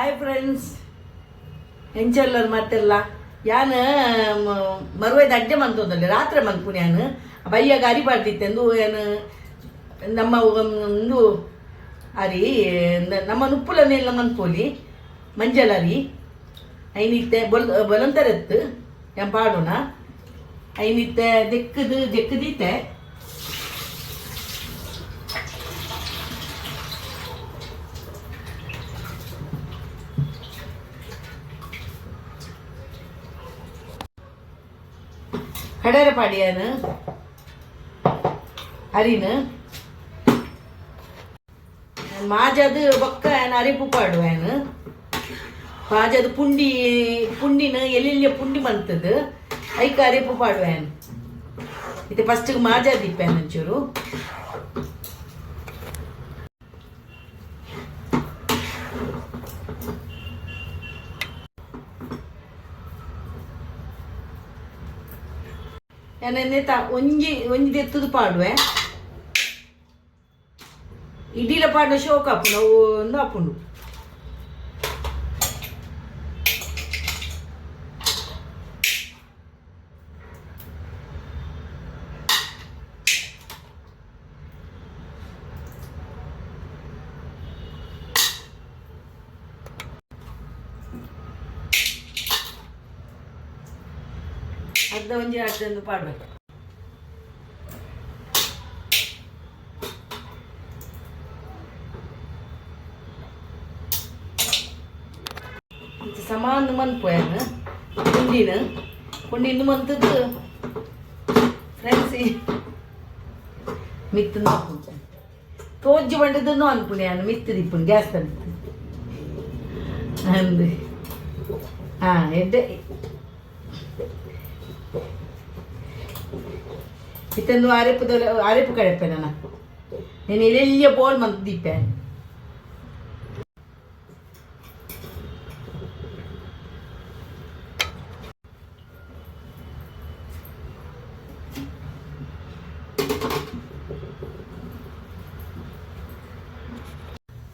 hi friends, ಎಂಚಲ್ಲರ್ ಮತ್ತೆಲ್ಲ ಯಾನು ಮರುವೈದು ಅಡ್ಡೆ ಮಂತೊಂದಲ್ಲಿ ರಾತ್ರಿ ಮನ್ಪುನಿ ಯಾನು ಬಯ್ಯಾಗ ಅರಿ ಪಾಡ್ದಿತ್ತೆಂದು ಏನು ನಮ್ಮ ಒಂದು ಅರಿ ನಮ್ಮ ನುಪ್ಪುಲನ್ನೆಲ್ಲ ಮನ್ಪೋಲಿ ಮಂಜಲ್ ಅರಿ ಐನಿತ್ತೆ ಬೊಲಂತರೆತ್ತು ಎಂ ಪಾಡೋಣ ಐನಿತ್ತೆ ದೆಕ್ಕದೀತೆ ಕಡರೆ ಪಾಡಿಯಾನು ಅರಿನು ಮಾಜದು ಬೊಕ್ಕ ಅರಿಪು ಪಾಡುವೇನು ಮಾಜದು ಪುಂಡಿನ ಎಲ್ಲಿಯ ಪುಂಡಿ ಬಂತದ್ದು ಐಕ ಅರಿಪು ಪಾಡುವೇನು ಇದು ಫಸ್ಟಿಗೆ ಮಾಜಾದ ಇಪ್ಪೇನು ಒಂಚೂರು ನೆತ್ತ ಒಂಜಿ ಎತ್ತದು ಪಾಡುವೆ ಇಡೀಲ ಪಾಡುವ ಶೋಕ ಹಾಪುಂಡು ಅವು ಒಂದು ಹಾಪುಂಡು ಅರ್ಧ ಒಂಜಿ ಅರ್ಧಂದು ಪಾಡ್ಬೇಕು ಸಮಾನ ಮನ್ಪೋಯನು ಪುಂಡಿನ ಮಂತದ್ದು ಫ್ರೆಂಡ್ಸ್ ಮಿತ್ತು ಹಾಕೊಂಡು ತೋಜ್ಜಿ ಬಂಡದನ್ನು ಅನ್ಪುಣಿ ಅನ್ನು ಮಿತ್ತು ದಿಪ್ಪುಣಿ ಗ್ಯಾಸ್ ತಂದು ಅಂದು ಹಾಂ ಎಡ್ಡೆ ಇತ್ತಂದು ಅರೆಪು ಕಳೆಪೆ ನಾನು నేను ಎಲೆಯ ಬೋಲ್ ಮಂತ್ ದಿಪ್ಪೆ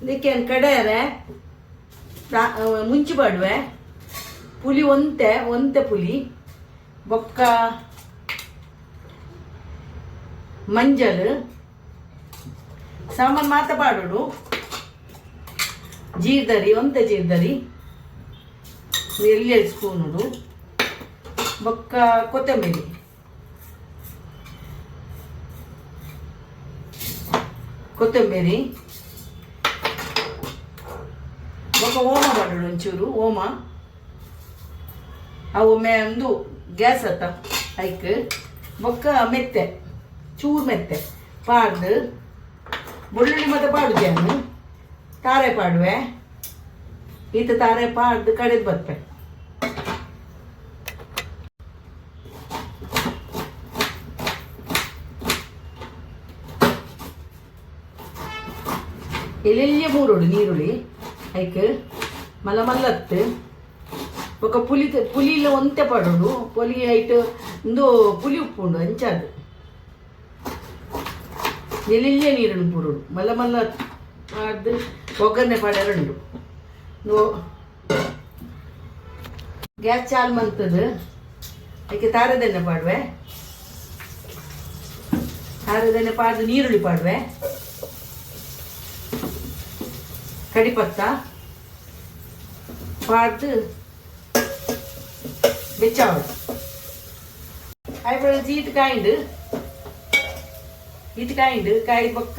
ಇದಕ್ಕೆ ಕಡೆಯರೆ ಮುಂಚಿ ಬಾಡುವೆ ಪುಲಿ ಒಂತೆ ಪುಲಿ ಬೊಕ್ಕ ಮಂಜಲ್ ಸಾಮಾನು ಮಾತ ಪಾಡೋಡು ಜೀರ್ದರಿ ಒಂತೆ ಜೀರ್ದರಿ ಎಲ್ಲಿ ಸ್ಪೂನುಡು ಬೊಕ್ಕ ಕೊತ್ತಂಬರಿ ಬೊಕ್ಕ ಓಮ ಪಾಡೋಡು ಒಂಚೂರು ಓಮ ಅವು ಒಂದು ಗ್ಯಾಸ್ ಹತ್ತ ಐಕ್ ಬೊಕ್ಕ ಮೆತ್ತೆ ಚೂರು ಮೆತ್ತೆ ಪಾಡ್ದು ಬೆಳ್ಳುಳ್ಳಿ ಮತ್ತೆ ಪಾಡುದೇನು ತಾರೆ ಪಾಡುವೆ ಈತ ತಾರೆ ಪಾಡ್ದು ಕಡೆದು ಬರ್ತವೆ ಎಲೆಲ್ಲಿಯ ಮೂರೋಡು ನೀರುಳ್ಳಿ ಐಕ್ ಮಲ್ಲತ್ತು ఒక పులిలో ಒಂತೆ ಪಡೋಡು ಪುಲಿ ಐಟು ಒಂದು ಪುಲಿ ಉಪ್ಪುಂಡು ಅಂಚಾದು ಎಲ್ಲಿಲ್ಲೇ ನೀರನ್ನು ಪೂರೋಡು ಮಲ್ಲ ಅದು ಒಗ್ಗರಣೆ ಪಡೆರಡು ಗ್ಯಾಸ್ ಚಾಲು ಮಂತದ್ದು ಅದಕ್ಕೆ ತಾರದೆಣ್ಣೆ ಪಾಡುವೆ ತಾರದೆಣ್ಣೆ ಪಾಡ್ದು ನೀರುಳ್ಳಿ ಪಾಡುವೆ ಕಡಿಪತ್ತ ಪಾಡ್ದು ಬೆಚ್ಚಾವಡು ಫ್ರೆಂಡ್ಸ್ ಈಟ್ ಕಾಯಿ ಬೊಕ್ಕ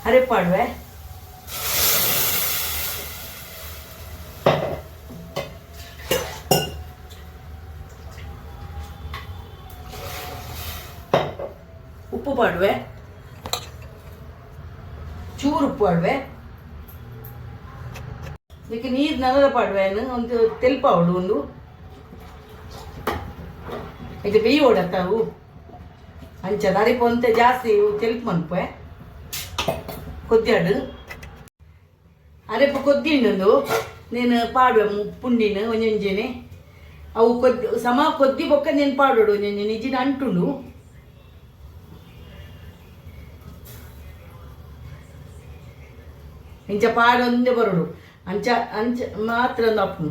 ಅರೆಪಾಡುವೆ ಉಪ್ಪು ಪಾಡುವೆ ಚೂರು ಉಪ್ಪು ಪಾಡುವೆ ಇದಕ್ಕೆ ನೀರು ನಲ್ಲದ ಪಾಡುವೆನು ಒಂದು ತೆಲ್ಪಾವಡು ಒಂದು ಇದು ಬೇಯಿ ಓಡತ್ತಾವು ಅಂಚದ ಅರಿಪೊಂತೆ ಜಾಸ್ತಿ ತೆಲ್ಪು ಮನ್ಪೆ ಕೊದ್ದಾಡು ಅರೆಪು ಕೊದ್ದಿಂಡು ನೀನು ಪಾಡುವೆ ಪುಂಡಿನ ಒಂಜೊಂಜನೆ ಅವು ಕೊದ್ದಿ ಬೊಕ್ಕ ನೀನು ಪಾಡೋಡು ಒಂಜೊಂಜನೆ ನಿಜಿನ ಅಂಟುಂಡು ಇಂಚ ಪಾಡೊಂದೇ ಬರೋಡು ಅಂಚ ಅಂಚ ಮಾತ್ರ ಒಂದು ಅಪ್ಪು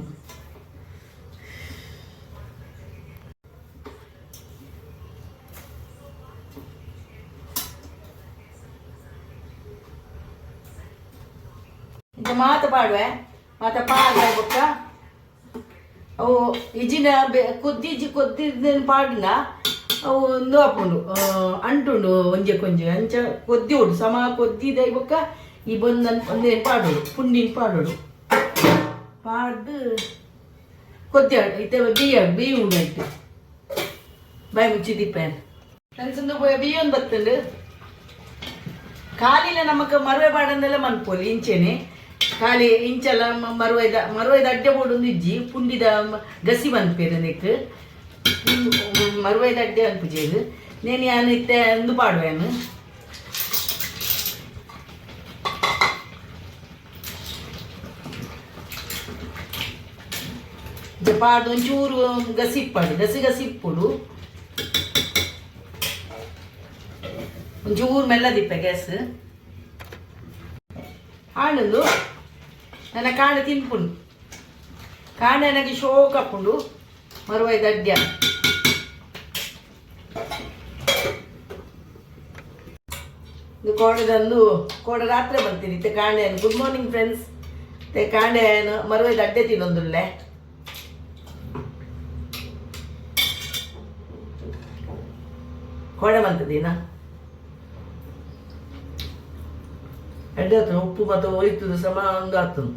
ಇಂಚ ಮಾತ ಪಾಡುವೆ ಮಾತ ಪಾಡ ಬೊಕ್ಕ ಅವು ಇಜಿನ ಕೊದ್ದಿದ ಪಾಡಿನ ಅವು ಒಂದು ಅಪ್ಪುಂಡು ಅಂಟುಂಡು ಒಂಜೆ ಕೊಂಜೆ ಅಂಚ ಕೊದ್ದಿ ಉಂಡು ಸಮ ಕೊದ್ದಿದ ಬೊಕ್ಕ ಈ ಬಂದು ಒಂದೇನು ಪಾಡೋಡು ಪುಂಡಿನ ಪಾಡೋಡು ಪಾಡ್ದು ಕೊದ್ದಿ ಇತ್ತೆ ಬಿಯ್ಯ ಉಂಡು ಆಯ್ತು ಬಾಯಿ ಮುಚ್ಚಿ ದಿಪ್ಪೇನು ನನಸೊಂದು ಬಿಯ್ಯೊಂದು ಬತ್ತಂಡು ಕಾಲಿನ ನಮಕ್ ಮರುವೆ ಪಾಡಂದೆಲ್ಲ ಮನ್ಪೋಲಿ ಇಂಚೆನೆ ಖಾಲಿ ಇಂಚೆಲ್ಲ ಮರುವೈದ ಅಡ್ಡೆ ಬೋಡೊಂದು ಇಜ್ಜಿ ಪುಂಡಿದ ಗಸಿ ಮನ್ಪೇರು ನೆಕ್ ಮರುವೈದ ಅಡ್ಡೆ ಅನ್ಪುಜೇದು ನೇನು ಯಾನು ಇತ್ತೆ ಒಂದು ಪಾಡುವೇನು ಪಾಡು ಒಂಚೂರು ಗಸಿ ಇಪ್ಪಾಡು ಗಸಿ ಇಪ್ಪುಡು ಒಂಚೂರು ಮೆಲ್ಲದಿಪ್ಪೆ ಗ್ಯಾಸ್ ಹಾಣದು ನನ್ನ ಕಾಂಡ ತಿನ್ಪುಂಡು ಕಾಂಡ ನನಗೆ ಶೋಕ್ ಹಾಕೊಂಡು ಮರುವೈದು ಅಡ್ಯ ಇದು ಕೋಡ ರಾತ್ರಿ ಬರ್ತೀನಿ ಇತ್ತೆ ಕಾಂಡೆಯನ್ನು ಗುಡ್ ಮಾರ್ನಿಂಗ್ ಫ್ರೆಂಡ್ಸ್ ಇತ್ತೆ ಕಾಂಡೆಯನ್ನು ಮರುವೈದು ಅಡ್ಡೆ ತಿನ್ನೊಂದುಲ್ಲೆ ಕೋಡೆ ಬಂತದೀನಾ ಅಡ್ಡೆ ಆತನು ಉಪ್ಪು ಮತ್ತು ಒಯ್ತದು ಸಮ ಒಂದು ಆತನು